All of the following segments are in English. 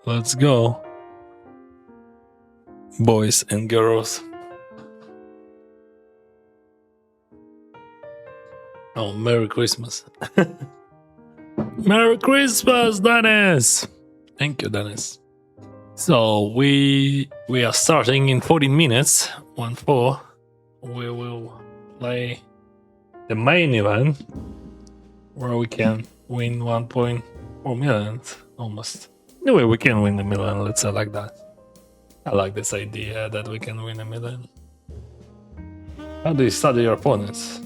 Let's go, boys and girls. Oh, Merry Christmas. Merry Christmas, Denys! Thank you, Denys. So we are starting in 14 minutes. 1-4. We will play the main event where we can win 1.4 million almost. Anyway, we can win a million, let's say like that. I like this idea that we can win a million. How do you study your opponents?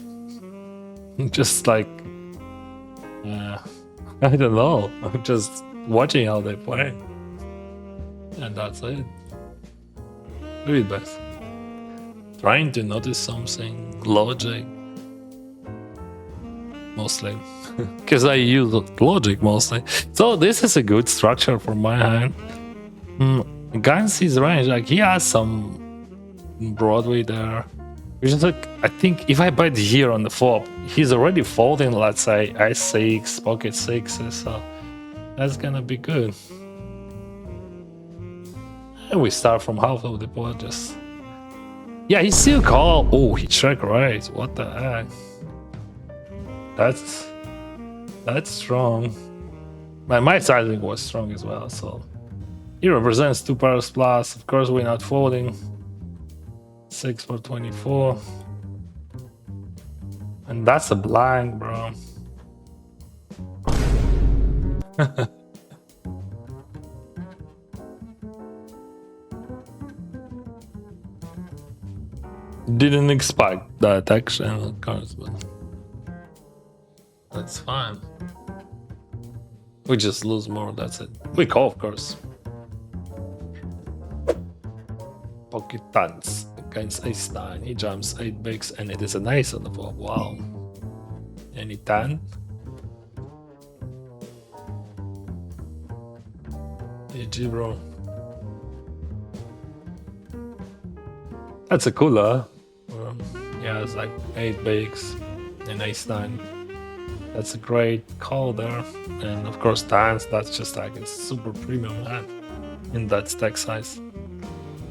Just like I don't know. I'm just watching how they play. And that's it. Do it best. Trying to notice something. Logic. Mostly. Because I use logic mostly. So this is a good structure for my hand. Against his range, like he has some Broadway there. Which is like, I think if I bet here on the flop, he's already folding, let's say, I6, pocket 6, so that's gonna be good. And we start from half of the board, just... Yeah, he still call. Oh, he check raise. What the heck? That's strong. My sizing was strong as well, so... He represents 2 pairs plus. Of course, we're not folding. 6 for 24. And that's a blank, bro. Didn't expect that action on cards, but that's fine. We just lose more, that's it. We call, of course. Pocket tons against ace 9. He jumps 8 bigs and it is an ace on the flop. Wow. Any 10? GG, bro. That's a cooler. Yeah, it's like 8 bigs and ace 9. That's a great call there. And of course, tens, that's just like a super premium hand in that stack size.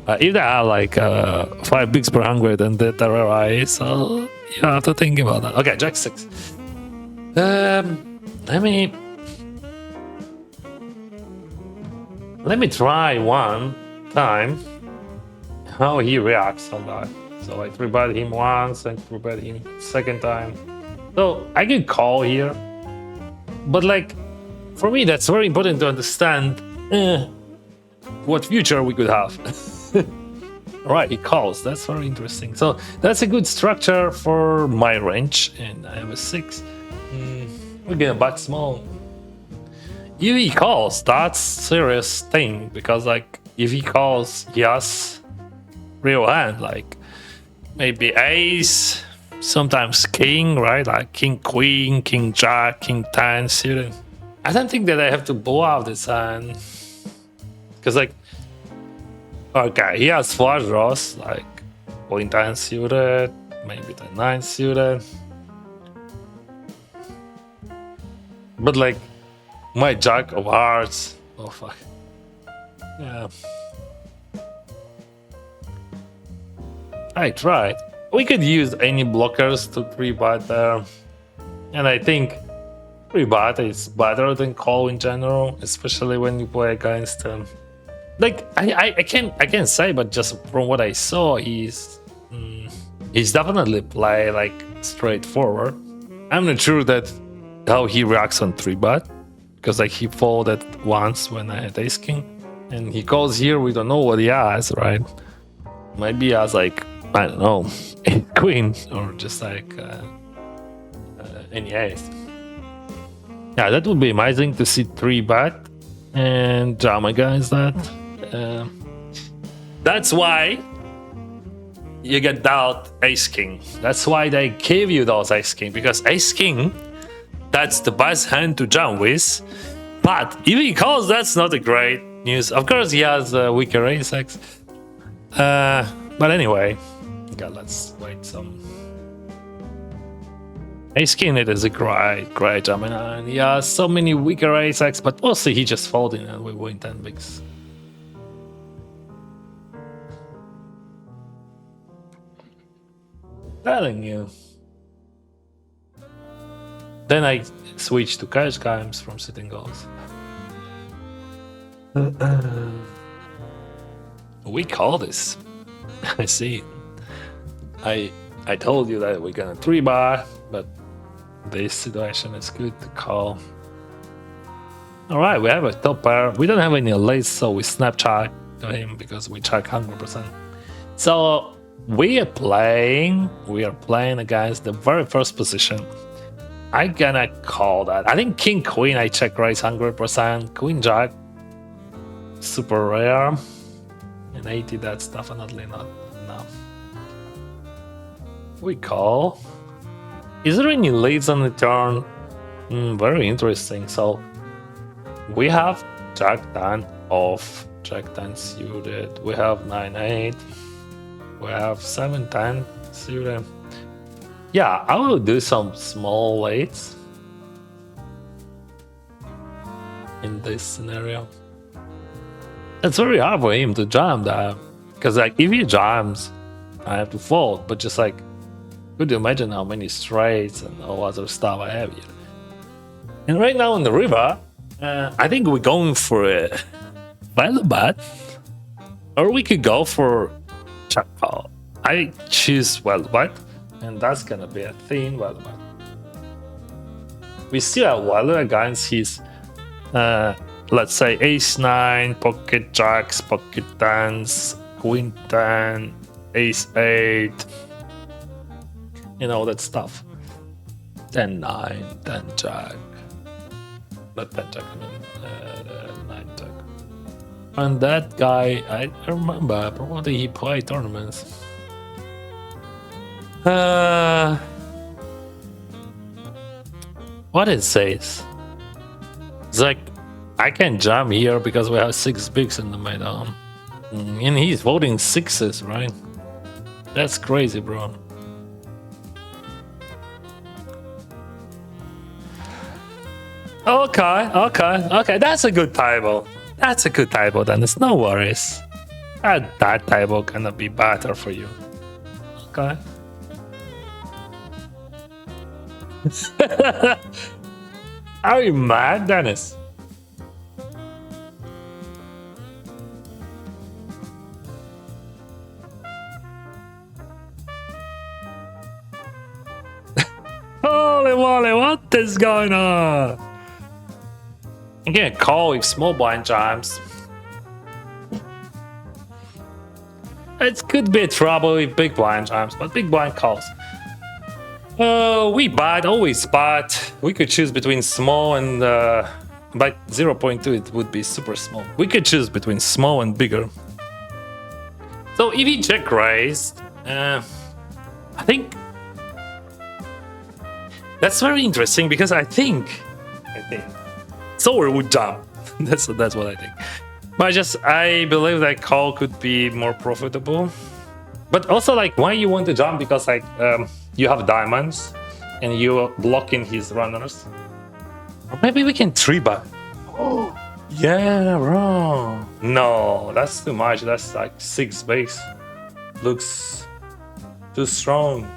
If they are like 5 bigs per 100 and the rare so you have to think about that. Okay, Jack 6. Let me try one time how he reacts on that. So I 3-bet him once and 3-bet him second time. So I can call here, but like for me that's very important to understand what future we could have. Alright, he calls. That's very interesting. So that's a good structure for my range, and I have a 6. We're gonna bet small. If he calls, that's serious thing, because like if he calls, yes, real hand, like maybe ace, sometimes king, right? Like king queen, king jack, king 10 suited. I don't think that I have to blow out this hand, because like, okay, he has flush draws, like queen 10 suited, maybe the 9 suited. But like, my jack of hearts, oh fuck. Yeah. I tried. We could use any blockers to 3-bet there. And I think 3-bet is better than call in general, especially when you play against like I can't say, but just from what I saw, he's definitely play like straightforward. I'm not sure that how he reacts on 3-bet, because like he folded once when I had ace king, and he calls here. We don't know what he has, right? Maybe he has like, I don't know, queen, or just like any ace. Yeah, that would be amazing to see 3-bet and jam against that. That's why you get out ace king. That's why they gave you those ace king, because ace king, that's the best hand to jam with. But if he calls, that's not a great news. Of course, he has a weaker ace x. But anyway, okay, let's wait some. Ace King, it is a great dominant. Yeah, so many weaker ace-x, but mostly he just folding and we win 10 bigs. Telling you. Then I switch to cash games from sitting goals. We call this. I see. I told you that we're gonna 3-bar, but this situation is good to call. Alright, we have a top pair. We don't have any lace, so we snap check to him because we check 100%. So we are playing against the very first position. I gonna call that. I think King Queen I check raise 100%. Queen Jack super rare. And 80 that's definitely not enough. We call. Is there any leads on the turn? Very interesting. So we have Jack 10 off, Jack 10 suited. We have 9-8. We have 7-10 suited. Yeah, I will do some small leads in this scenario. It's very hard for him to jam that, because like if he jams, I have to fold. But just like, could you imagine how many straights and all other stuff I have here? And right now in the river, I think we're going for a value bet, or we could go for check call. I choose value bet, and that's gonna be a thin value bet. We still have value against his, let's say ace 9, pocket jacks, pocket 10s, queen 10, ace 8, and all that stuff. 10-9, 10 jack. Not 10 jack, I mean 9 jack. And that guy, I remember, probably he played tournaments. What it says? It's like, I can jam here because we have 6 bigs in the middle. And he's voting 6s, right? That's crazy, bro. Okay. That's a good table. That's a good table, Denys. No worries. That table gonna be better for you. Okay. Are you mad, Denys? Holy moly, what is going on? You can't call if small blind jams. It could be trouble if big blind jams, but big blind calls. We bet, always bet. We could choose between small and by 0.2 it would be super small. We could choose between small and bigger. So if he check raised, I think that's very interesting because I think Sower would jump. that's what I think. But I believe that call could be more profitable. But also like why you want to jump, because like you have diamonds and you're blocking his runners. Or maybe we can 3-bet. Oh yeah, wrong. No, that's too much. That's like 6 base. Looks too strong.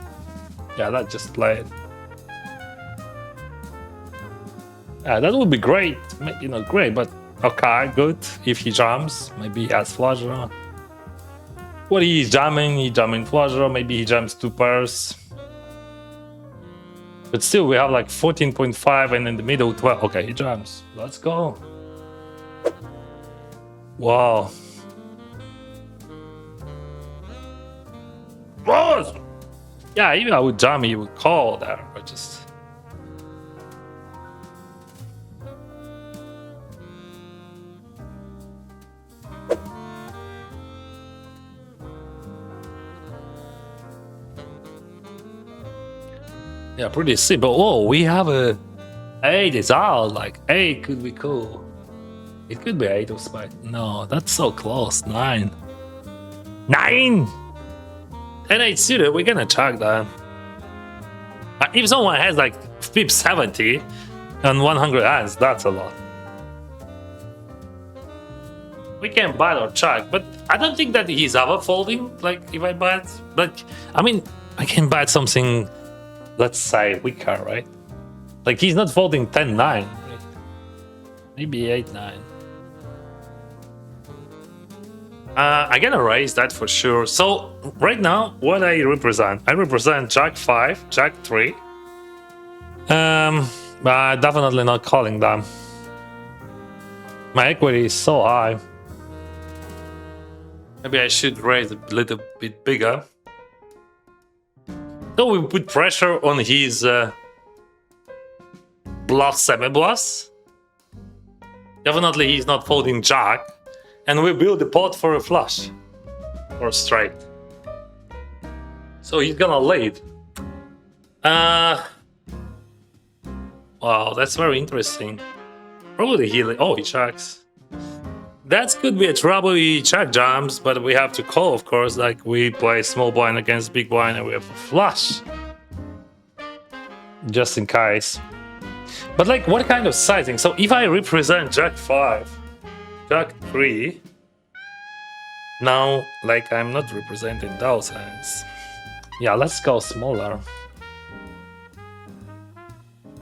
Yeah, let's just play it. Yeah, that would be great. Maybe not great, but okay, good. If he jumps, maybe he has flush draw. What he's jamming? He jamming flush draw. Maybe he jams 2 pairs. But still, we have like 14.5 and in the middle 12. Okay, he jams. Let's go. Wow. Whoa! Yeah, even I would jam, he would call there, but just. Yeah, pretty simple. Oh, we have a 8 is out. Like 8 could be cool. It could be 8 of spite. No, that's so close. 9. 9! And 8 suited. We're gonna check that. If someone has like flip 70 and 100 hands, that's a lot. We can bet or check, but I don't think that he's ever folding. Like if I bet, like I mean, I can bet something, let's say weaker, right? Like he's not folding 10-9, right? Maybe 8-9. I'm gonna raise that for sure. So right now, what I represent Jack 5, Jack 3. But definitely not calling them. My equity is so high. Maybe I should raise a little bit bigger. So we put pressure on his bluff, semi-bluffs. Definitely he's not folding Jack. And we build the pot for a flush. Or straight. So he's gonna lead. Wow, that's very interesting. Probably he checks. That could be a trouble. He check jams, but we have to call, of course. Like we play small blind against big blind, and we have a flush, just in case. But like, what kind of sizing? So if I represent Jack 5, Jack 3, now like I'm not representing those hands. Yeah, let's go smaller.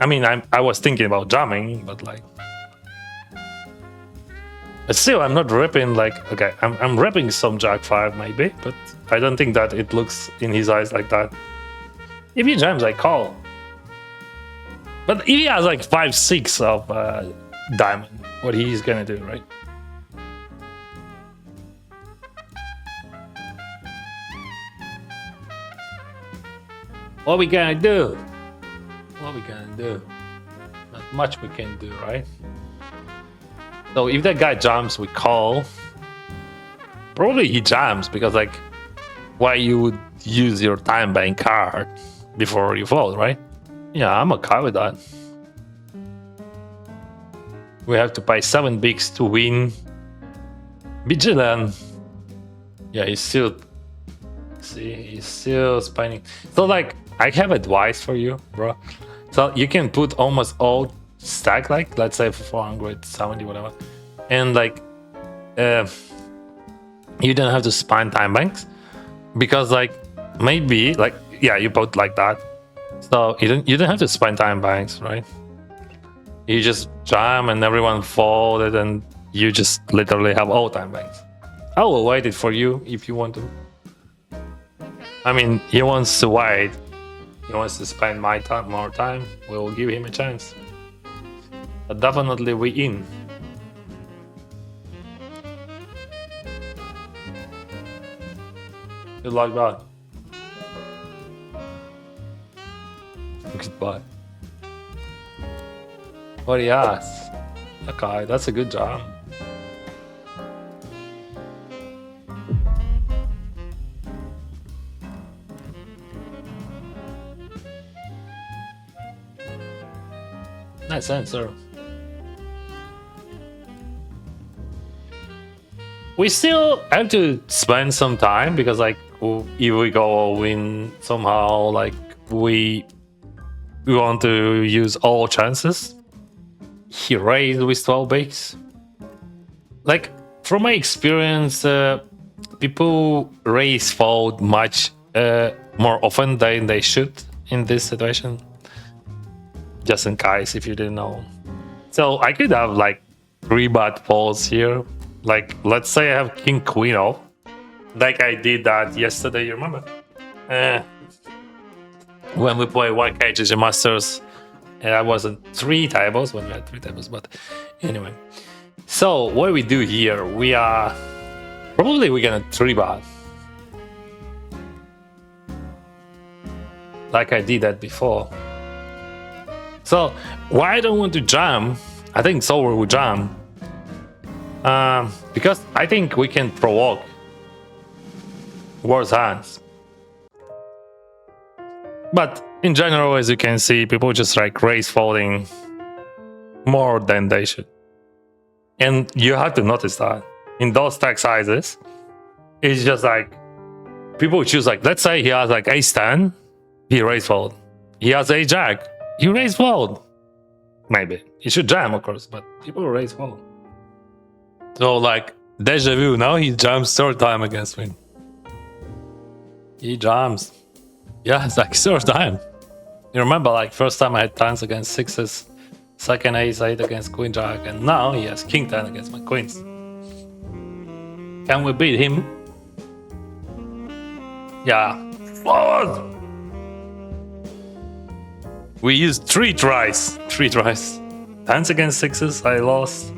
I mean, I was thinking about jamming, but like. But still, I'm not ripping like, okay, I'm ripping some Jack 5 maybe, but I don't think that it looks in his eyes like that. If he jams, I call. But if he has like 5-6 of diamond, what he's gonna do, right? What we gonna do? What we gonna do? Not much we can do, right? So if that guy jumps, we call. Probably he jams because like, why you would use your time bank card before you fold, right? Yeah, I'm okay with that. We have to pay 7 bigs to win. Vigilant. Yeah, he's still. See, he's still spinning. So like, I have advice for you, bro. So you can put almost all stack, like let's say for 470 whatever, and like you don't have to spine time banks because like maybe like yeah you put like that, so you don't have to spine time banks, right? You just jam and everyone folded and you just literally have all time banks. I will wait it for you if you want to. I mean, he wants to wait, he wants to spend my time, more time, we will give him a chance. But definitely we in. Good luck, bud. Goodbye. What he has. Okay, that's a good job. Nice answer. We still have to spend some time because like if we go all in somehow, like we want to use all chances. He raised with 12 bigs. Like from my experience, people raise fold much more often than they should in this situation. Just in case if you didn't know. So I could have like 3 bad folds here. Like let's say I have king queen off, like I did that yesterday, you remember? When we play 1K GG Masters, I wasn't 3 tables when we had 3 tables, but anyway. So what we do here, we are probably we're gonna 3-bet. Like I did that before. So why I don't want to jam? I think solver will jam. Because I think we can provoke worse hands. But in general, as you can see, people just like raise folding more than they should. And you have to notice that in those stack sizes, it's just like people choose like, let's say he has like ace 10, he raise fold. He has a jack. You raise fold. Maybe. He should jam, of course, but people raise fold. So, like, deja vu. Now he jams third time against me. He jams. Yeah, it's like third time. You remember, like, first time I had tens against sixes, second ace 8 against queen jack, and now he has king 10 against my queens. Can we beat him? Yeah. Forward! We used 3 tries. 3 tries. Tens against sixes, I lost.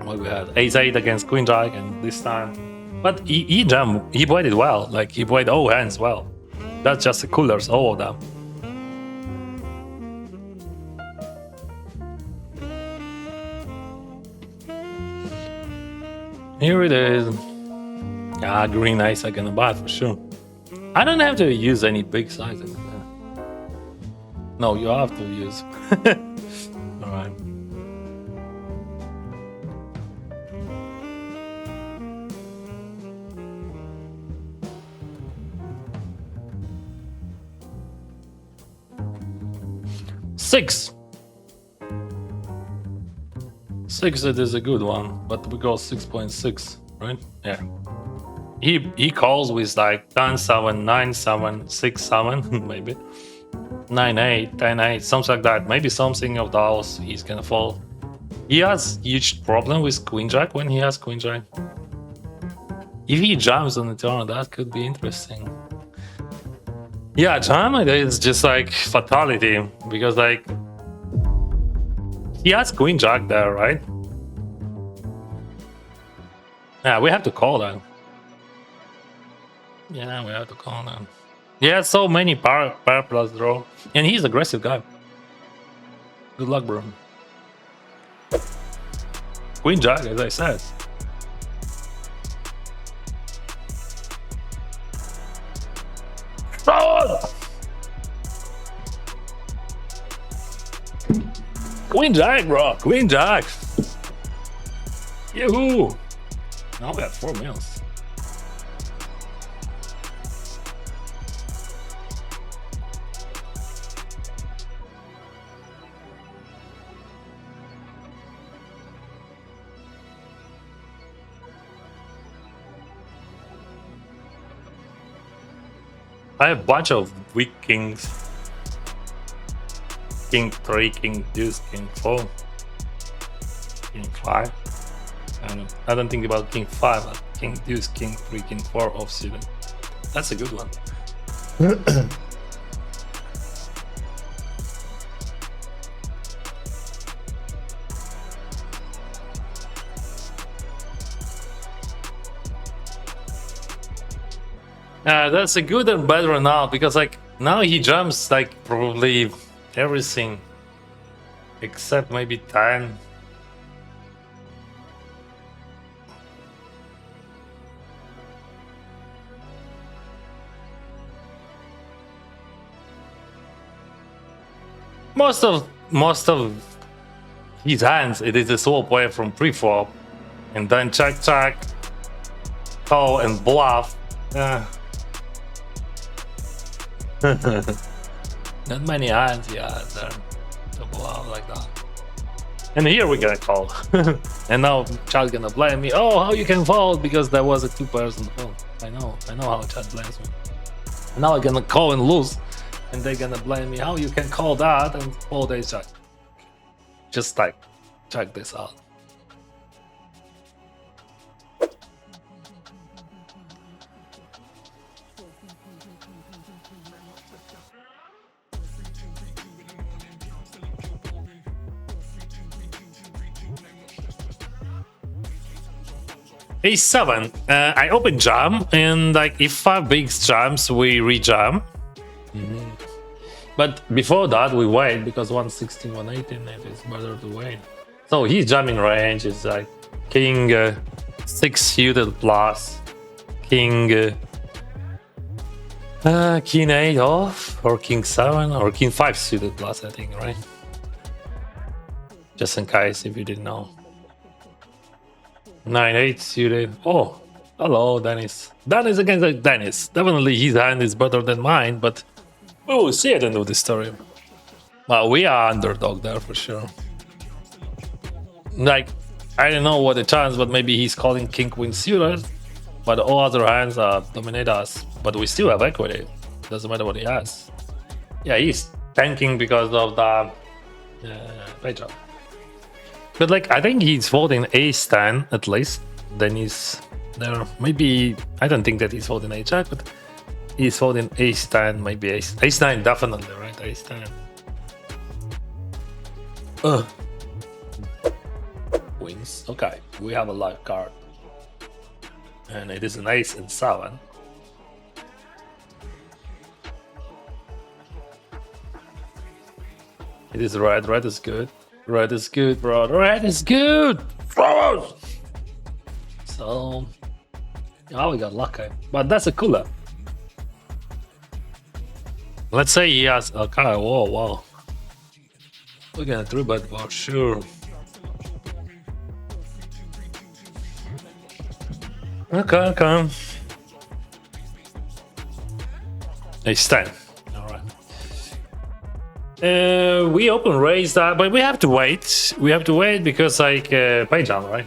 Well, we had ace 8 against queen jack, and this time. But he jammed. He played it well. Like, he played all hands well. That's just the coolers, all of them. Here it is. Yeah, green ace I gonna buy for sure. I don't have to use any big sizing. No, you have to use. Alright. Six. It is a good one, but we go 6.6, right? Yeah. He calls with like 10-7, 9-7, 6-7, maybe 9-8, 10-8, something like that. Maybe something of those he's gonna fold. He has huge problem with queen jack when he has queen jack. If he jams on the turn, that could be interesting. Yeah, jam is just like fatality because like he has queen jack there, right? Yeah, we have to call that. Yeah, we have to call that. He has so many power plus draw, and he's aggressive guy. Good luck, bro. Queen jack, as I said. Queen jack, bro. Queen jack. Yahoo! Now we have 4 mils. I have a bunch of weak kings. King 3, king deuce, king 4, king 5. I don't think about king 5, but king deuce, king 3, king 4 offsuit. That's a good one. That's a good and better now because like now he jumps like probably everything except maybe 10. Most of his hands, it is a solo play from pre-flop, and then check, call and bluff. Not many hands, yeah, there to bluff like that. And here we gonna call, and now Chad's gonna blame me. Oh, how you can fold because there was a 2-person fold. I know how Chad blames me. And now I'm gonna call and lose. And they're gonna blame me how you can call that and fold ace jack. Just like check this out. A7. I open jam and like if 5 big jams we re-jam. But before that we wait because 116, 118 it is better to wait. So his jamming range is like king 6 suited plus king 8 off or king 7 or king 5 suited plus, I think, right? Just in case if you didn't know. 9-8 suited. Oh, hello, Denys. Denys against Denys. Definitely his hand is better than mine, but We will see at the end of the story. Well, we are underdog there for sure. Like, I don't know what the chance, but maybe he's calling king queen suited, but all other hands dominate us. But we still have equity. Doesn't matter what he has. Yeah, he's tanking because of the page up. But like, I think he's folding ace 10 at least. Then he's there. Maybe I don't think that he's folding ace jack, but he's folding ace 10, maybe ace 9, definitely, right? Ace 10. Ugh. Wins. Okay, we have a live card, and it is an ace and 7. It is red. Red is good. Red is good, bro. Red is good. So, oh, we got lucky, but that's a cooler. Let's say he has a okay. Whoa, whoa. We're gonna 3-bet for sure. Okay. Ace 10. Alright. We open raise that, but we have to wait. We have to wait because like page down, right?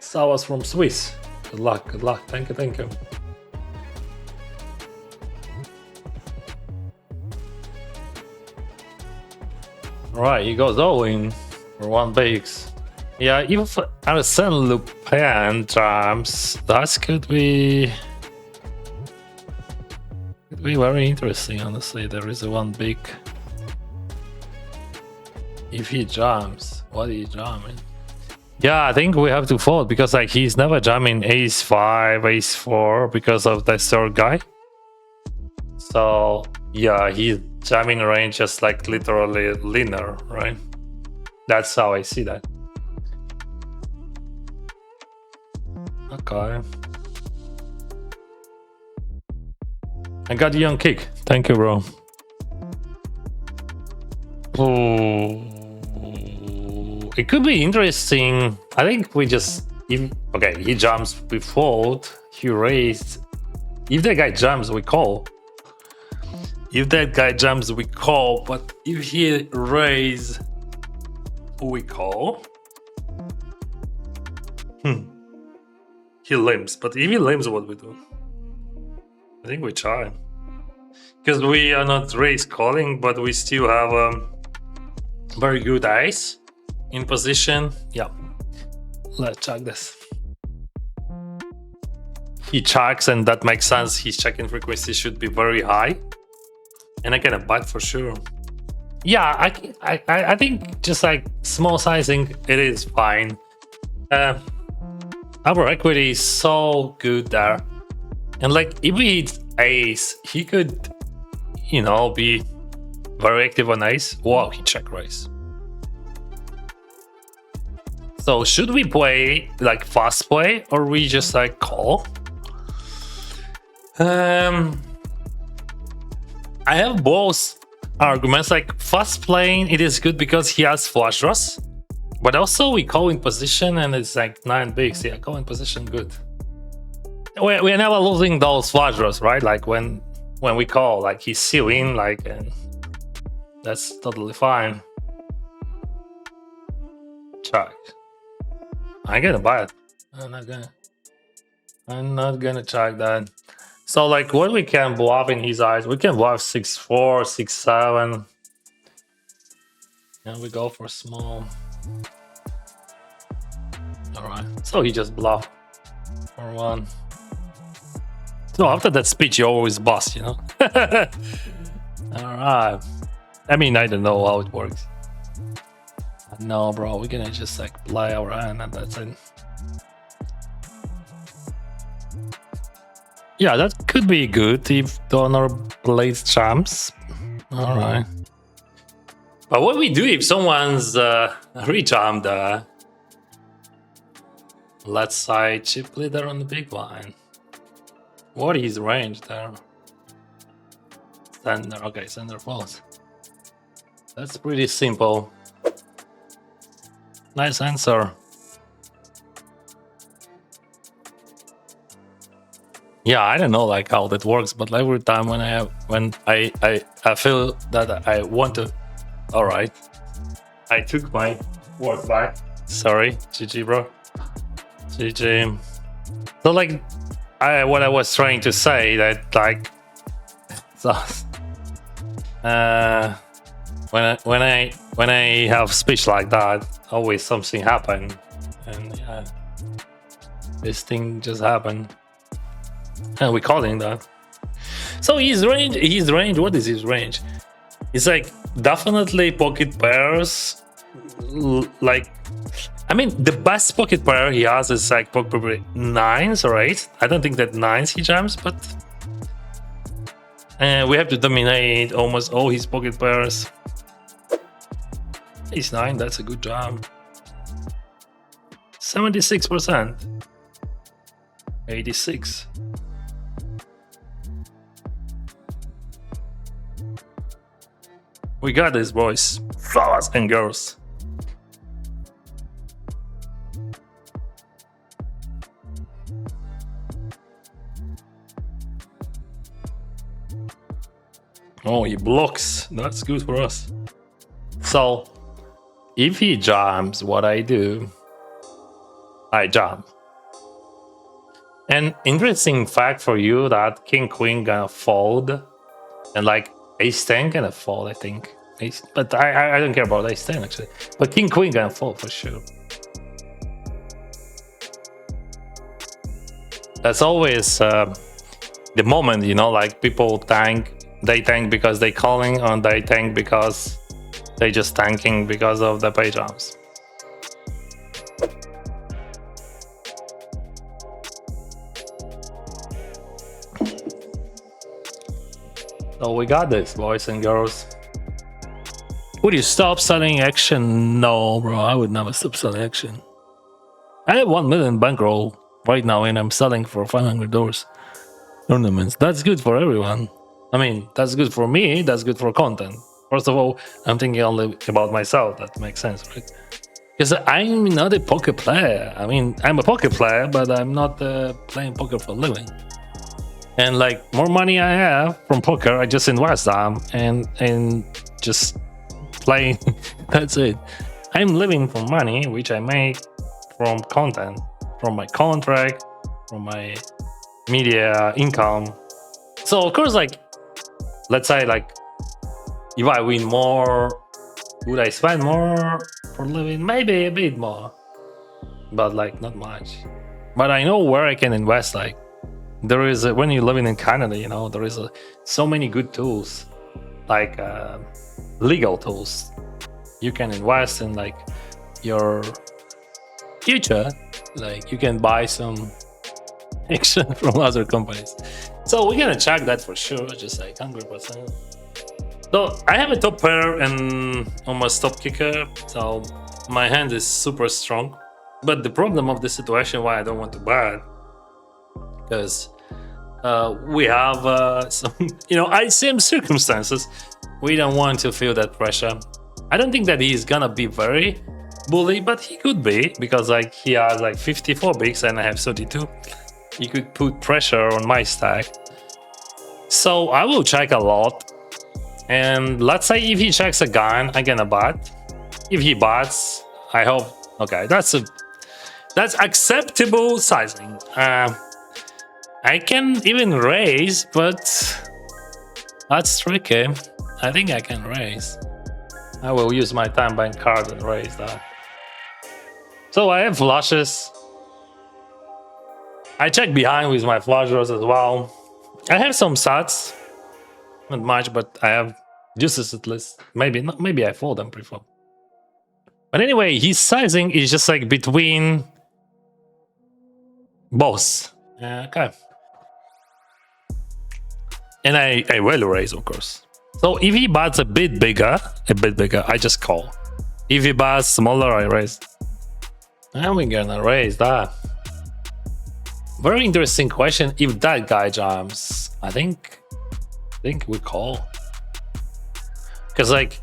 Sawas from Swiss. Good luck, good luck. Thank you. Alright, he goes all in for 1 bigs. Yeah, even for Arsene Lupin drums, that could be very interesting, honestly. There is a 1 big. If he jams, what are you jamming? Yeah, I think we have to fold because like he's never jamming ace 5, ace 4 because of the third guy. So yeah, he's jamming range just like literally linear, right? That's how I see that. Okay. I got you on kick. Thank you, bro. Oh, it could be interesting. I think we just okay. He jumps, we fold. He raised. If that guy jumps, we call. If that guy jumps, we call. But if he raise, we call. He limps, but if he limps, what we do? I think we try. Because we are not raise calling, but we still have a very good ace in position. Yeah. Let's check this. He checks, and that makes sense. His checking frequency should be very high. And I get a bite for sure. Yeah, I think just like small sizing, it is fine. Our equity is so good there. And like if we hit ace, he could, you know, be very active on ace. Wow, he check raise. So should we play like fast play or we just like call? I have both arguments. Like fast playing, it is good because he has flush draws. But also we call in position and it's like 9 bigs. Yeah, call in position, good. We're never losing those flush draws, right? Like when we call, like he's still in, like, and that's totally fine. Check. I gotta buy it. I'm not gonna check that. So like what we can bluff in his eyes, we can bluff 6-4, 6-7. And we go for small. Alright, so he just bluffed for 1. So after that speech, you always boss, you know? Alright. I mean, I don't know how it works. No, bro, we're gonna just like play our hand and that's it. Yeah, that could be good if Donor plays champs. Alright. But what we do if someone's re-jammed left side chip leader on the big line? What is range there? Sender, okay, sender falls. That's pretty simple. Nice answer. Yeah, I don't know like how that works, but every time when I feel that I want to, all right, I took my word back. Sorry, GG, bro. GG. So like, what I was trying to say that like, so, when I have speech like that, always something happen, and yeah, this thing just happened, and we calling that. So his range. What is his range? It's like definitely pocket pairs. Like, I mean, the best pocket pair he has is like probably 9s or 8. I don't think that 9s he jams, but we have to dominate almost all his pocket pairs. Ace 9, that's a good jam. 76%. 86. We got this, boys, fellas and girls. Oh, he blocks. That's good for us. So, if he jams what I do, I jam. An interesting fact for you that King Queen gonna fold, and like Ace 10 gonna fold, I think. But I don't care about Ace 10 actually. But King Queen gonna fold for sure. That's always the moment, you know, like people tank. They tank because they calling, or they tank because they just tanking because of the pay jumps. So we got this, boys and girls. Would you stop selling action? No, bro, I would never stop selling action. I have 1 million bankroll right now, and I'm selling for $500 tournaments. That's good for everyone. I mean, that's good for me, that's good for content. First of all, I'm thinking only about myself. That makes sense, right? Because I'm not a poker player. I mean, I'm a poker player, but I'm not playing poker for a living. And like, more money I have from poker, I just invest them and just play. That's it. I'm living from money which I make from content, from my contract, from my media income. So of course, like, let's say like, if I win more, would I spend more for living? Maybe a bit more, but like not much. But I know where I can invest. Like, there is when you're living in Canada, you know, there is so many good tools, like legal tools. You can invest in like your future. Like, you can buy some action from other companies. So we're gonna check that for sure, just like 100%. So I have a top pair and almost top kicker, so my hand is super strong. But the problem of the situation why I don't want to bet, because we have some, you know, same circumstances. We don't want to feel that pressure. I don't think that he's gonna be very bully, but he could be, because like he has like 54 bigs and I have 32. He could put pressure on my stack. So I will check a lot. And let's say if he checks a gun, I'm gonna bet. If he bets, I hope. Okay, that's acceptable sizing. I can even raise, but that's tricky. I think I can raise. I will use my time bank card and raise that. So I have flushes. I check behind with my flush draws as well. I have some sats. Not much, but I have juices at least. Maybe I fold them pre-flop. But anyway, his sizing is just like between both. Okay. And I will raise, of course. So if he bets a bit bigger, I just call. If he bets smaller, I raise. And we're gonna raise that. Very interesting question. If that guy jams, I think we call. Because like,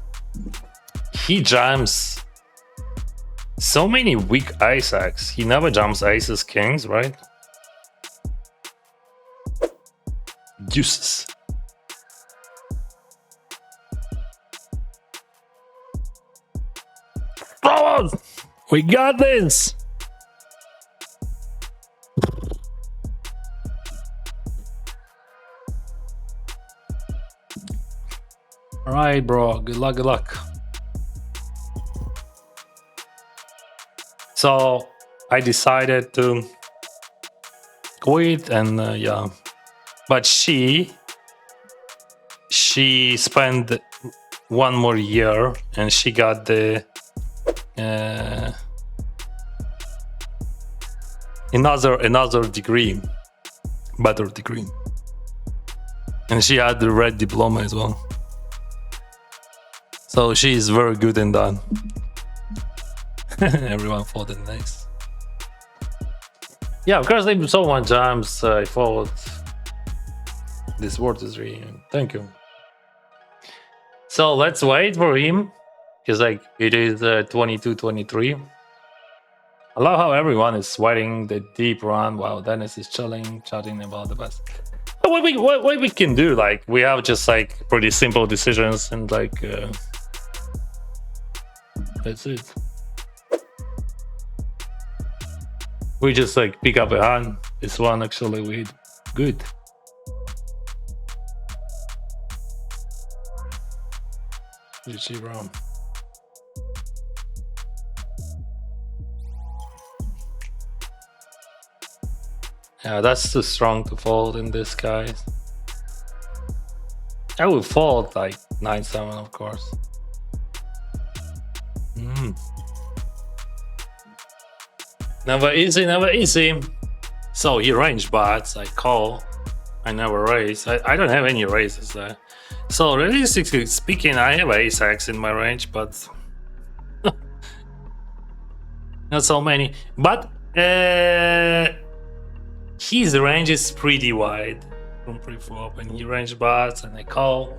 he jams so many weak ace-x. He never jumps aces, kings, right? deuces. Oh, we got this. All right, bro. Good luck. Good luck. So I decided to quit, and yeah, but she spent 1 more year, and she got the another degree, better degree, and she had the red diploma as well. So she is very good in that. Everyone thought it nice. Yeah, of course, if someone jumps, I thought this word is really. Thank you. So let's wait for him, because like it is 22-23. I love how everyone is waiting the deep run while Dennis is chilling, chatting about the best. But what we can do, like we have just like pretty simple decisions, and like that's it. We just like pick up a hand. This one actually we good. GG, bro. Yeah, that's too strong to fold in this, guys. I would fold like 9-7, of course. Never easy, never easy. So he range bats, I call. I never raise. I don't have any raises there. So realistically speaking, I have ace-x in my range, but not so many. But his range is pretty wide from pre-flop, and he range bats, and I call.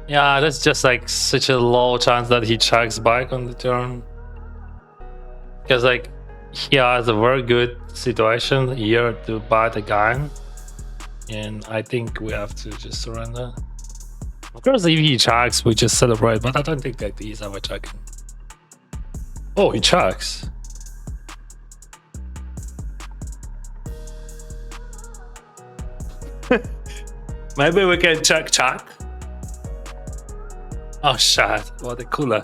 Yeah, that's just like such a low chance that he checks back on the turn. Because like he has a very good situation here to bat again. And I think we have to just surrender. Of course, if he checks, we just celebrate, but I don't think that he's ever checking. Oh, he checks. Maybe we can check. Oh shit, what a cooler.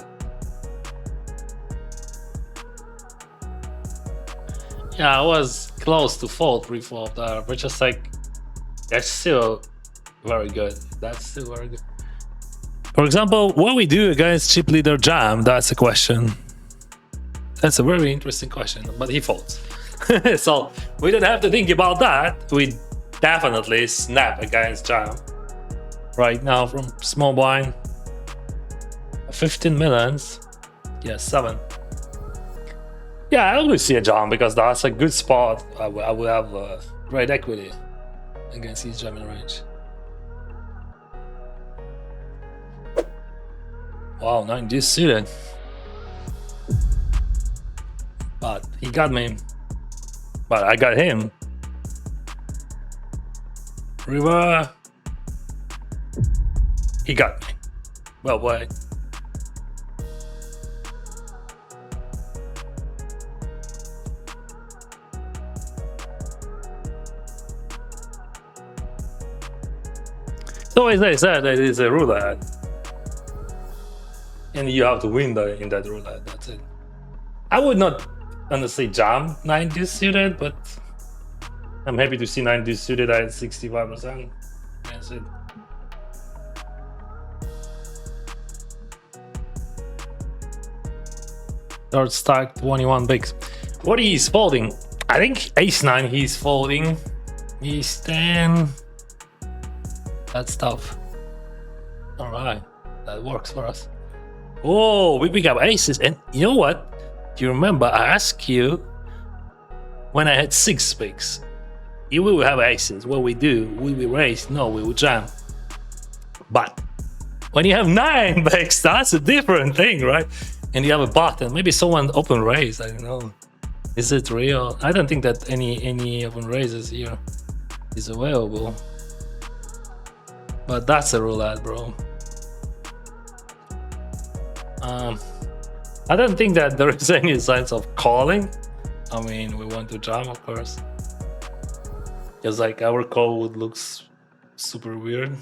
Yeah, I was close to fold pre-flop there, but just like, that's still very good. That's still very good. For example, what we do against chip leader jam, that's a question. That's a very interesting question, but he folds. So we don't have to think about that. We definitely snap against jam. Right now from small blind. 15 millions. Yeah, 7. Yeah, I always see a jam because that's a good spot. I will have great equity against his jamming range. Wow, 9 suited. But he got me. But I got him. River. He got me. Well, wait. So as I said, it is a roulette. And you have to win in that roulette, that's it. I would not honestly jam 9 suited, but I'm happy to see 9 suited at 65%. That's it. Third stack, 21 bigs. What he's folding? I think ace-9 he's folding. He's 10. That's tough. Alright, that works for us. Oh, we pick up aces, and you know what? Do you remember I asked you when I had 6 bigs? You will have aces. What we do? Will we raise? No, we will jam. But when you have 9 bigs, that's a different thing, right? And you have a button. Maybe someone open raise, I don't know. Is it real? I don't think that any open raises here is available. But that's a roulette, bro. I don't think that there is any signs of calling. I mean, we want to jam, of course. Because like our call would looks super weird.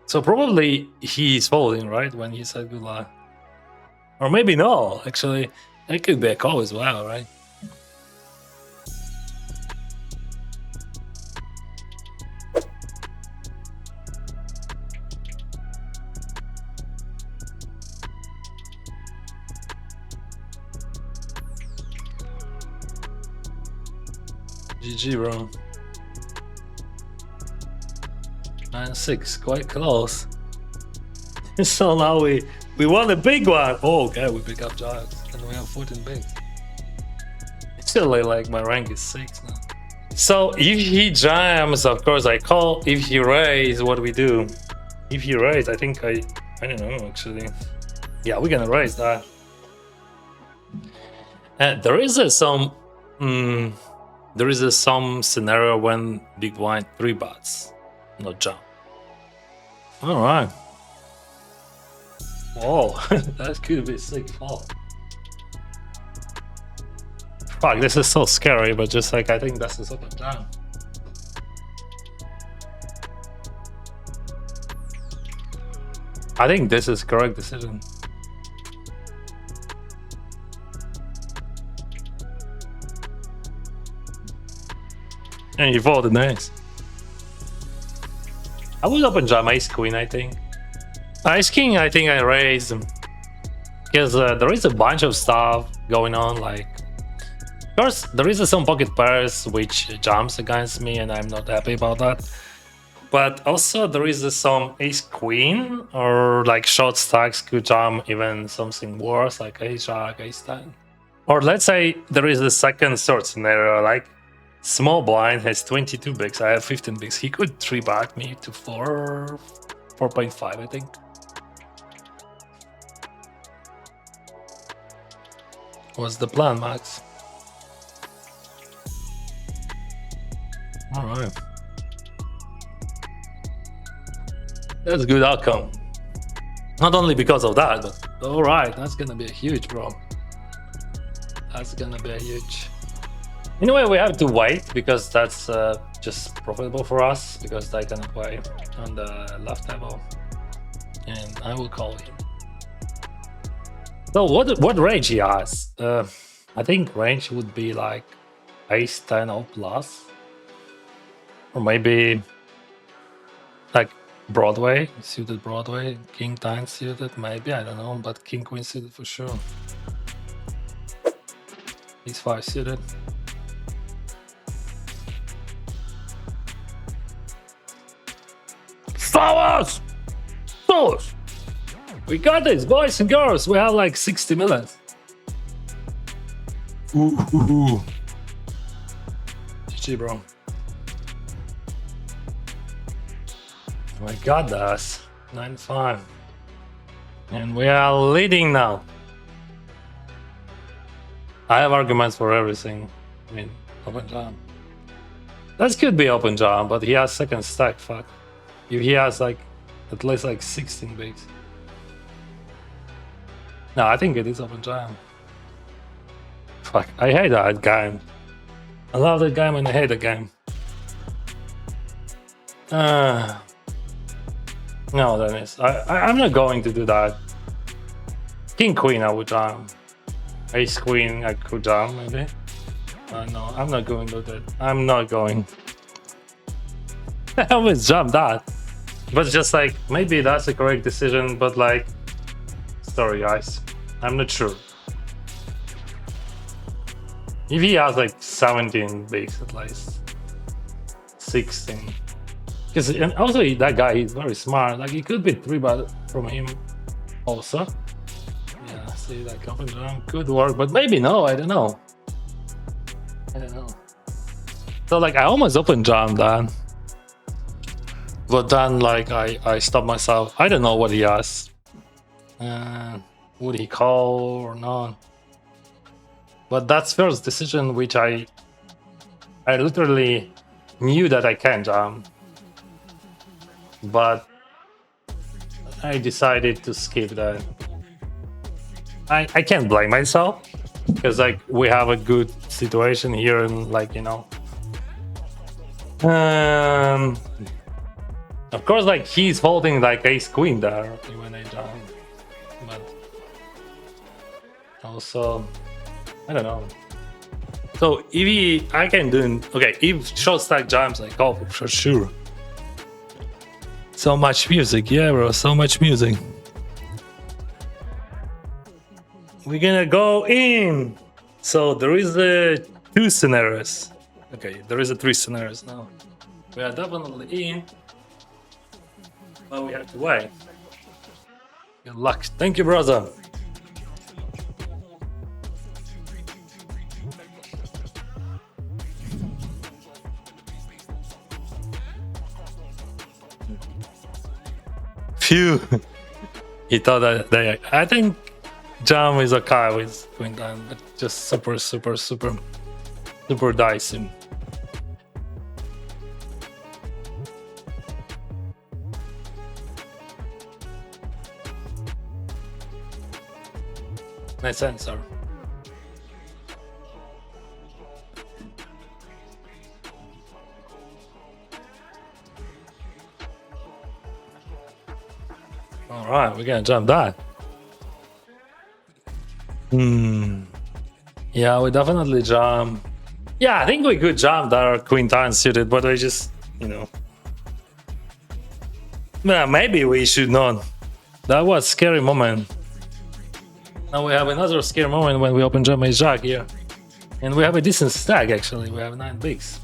So probably he's folding, right? When he said good luck. Or maybe no, actually. It could be a call as well, right? GG, bro. 9-6, quite close. So now we won a big one. Oh, okay, we pick up jacks, and we have 14 bigs. Actually, like my rank is 6 now. So if he jams, of course I call. If he raise, what we do? If he raise, I think I don't know actually. Yeah, we're gonna raise that. And there is some scenario when big blind 3 bats, not jump. All right. Whoa, that could be sick fall. Fuck, this is so scary, but just like I think that's the up and down. I think this is correct decision. And you folded nice. I would open jam ace queen, I think. Ice king, I think I raised because there is a bunch of stuff going on. Like, of course, there is some pocket pairs which jumps against me, and I'm not happy about that. But also there is some ace queen or like short stacks could jump even something worse like ace jack, ace 10. Or let's say there is a second sort scenario like small blind has 22 bigs, I have 15 bigs. He could 3-bet me to 4.5, I think. What's the plan, Max? All right. That's a good outcome. Not only because of that, but all right, that's gonna be a huge, bro. That's gonna be a huge. Anyway, we have to wait because that's just profitable for us because they can play on the left table, and I will call him. So what range he has? I think range would be like ace 10 or plus, or maybe like Broadway, suited Broadway, king 10 suited, maybe, I don't know, but king queen suited for sure. Ace 5 suited. Flowers! Flowers! We got this, boys and girls. We have like 60 minutes. Ooh. GG, bro. We got this. 9-5. And we are leading now. I have arguments for everything. I mean, open jam. That could be open jam, but he has second stack, fuck. If he has like at least like 16 bigs. No, I think it is open jam. Fuck, I hate that game. I love that game and I hate the game. No, Denys, I'm not going to do that. King Queen I would jam. Ace Queen I could jam maybe. No, I'm not going to do that. I'm not going. I always jump that. But just like, maybe that's the correct decision, but like, sorry guys, I'm not sure. If he has like 17 bigs at least, 16. Because and also that guy is very smart. Like he could be 3-bet from him also. Yeah, see that open jam could work, but maybe no. I don't know. So like I almost open jam that, but then like I stopped myself. I don't know what he has. Would he call or not? But that's first decision, which I literally knew that I can't jam, but I decided to skip that. I can't blame myself because like we have a good situation here and like of course like he's holding like ace queen there when I jam, but also I don't know. So if I can do okay, if short stack jams I call for sure. So much music, yeah bro, so much music. We're gonna go in. So there is two scenarios. Okay, there is three scenarios now. We are definitely in, but we have to wait. Good luck. Thank you, brother. Phew. He thought that I think jam is okay with queen ten, but just super dicey. Nice answer. All right, we're gonna jump that. Yeah, we definitely jump. Yeah, I think we could jump that queen ten suited, but I just, well, maybe we should not. That was a scary moment. Now we have another scary moment when we open jump ace jack here, and we have a decent stack actually. We have 9 bigs.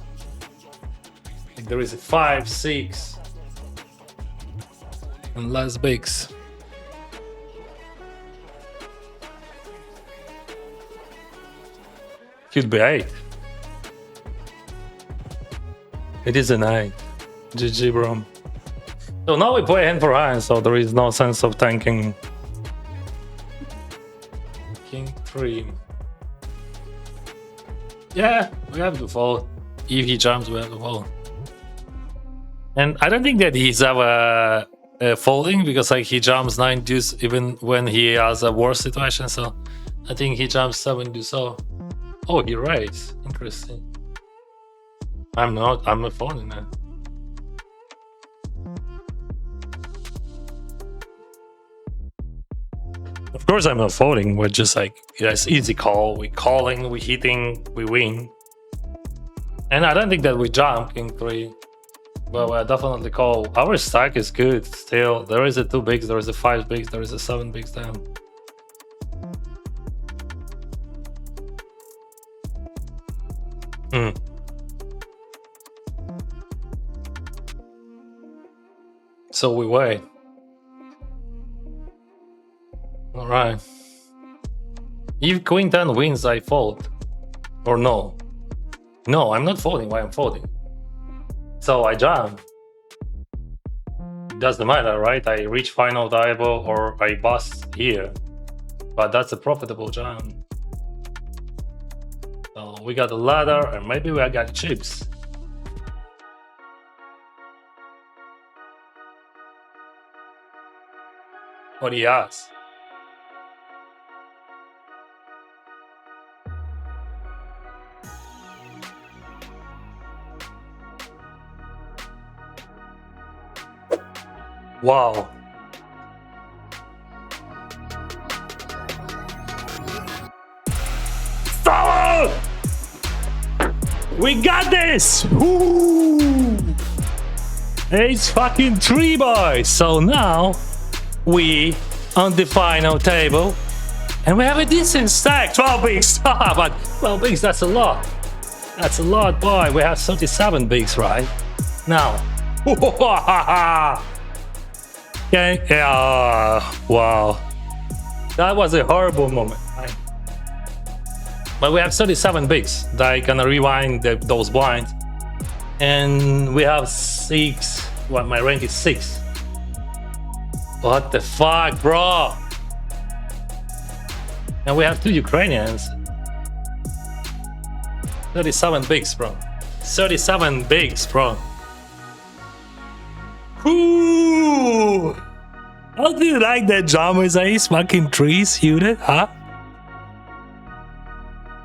Like there is a 5, 6, and less bigs. Could be 8. It is an 8. GG, bro. So now we play hand for hand, so there is no sense of tanking. King 3. Yeah, we have to fold. If he jumps, we have to fold. And I don't think that he's ever folding because like he jumps 9 deuce even when he has a worse situation. So I think he jumps 7 deuce. So oh, he raised. Interesting. I'm not folding that. Of course I'm not folding. We're just like, it's easy call. We calling, we hitting, we win. And I don't think that we jump king 3. But I definitely call. Our stack is good still. There is a 2 bigs, there is a 5 bigs, there is a 7 bigs down. So we wait. Alright. If queen 10 wins, I fold. Or no? No, I'm not folding. Why I'm folding? So I jam. It doesn't matter, right? I reach final table or I bust here. But that's a profitable jam. So we got a ladder and maybe we got chips. What he has. Wow. Stop! We got this! Woo! It's fucking 3, boys! So now we on the final table and we have a decent stack. 12 bigs. But 12 bigs, that's a lot. That's a lot, boy. We have 37 bigs right now. Okay, yeah, wow. That was a horrible moment. Right? But we have 37 bigs that I gonna rewind those blinds. And we have 6. What, my rank is 6. What the fuck, bro? And we have 2 Ukrainians. 37 bigs, bro. 37 bigs, bro. Ooh! How do you like that Jammers Ace fucking trees unit, huh?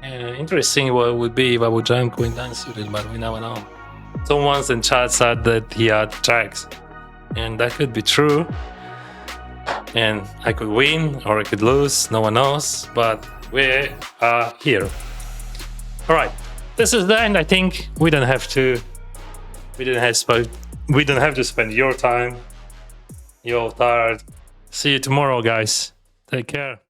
Interesting what would be if I would jam Queen Dance suited, but we never know. Someone's in chat said that he had tracks, and that could be true. And I could win or I could lose, no one knows, but we are here. Alright, this is the end. I think we don't have to spend your time. You're tired. See you tomorrow, guys. Take care.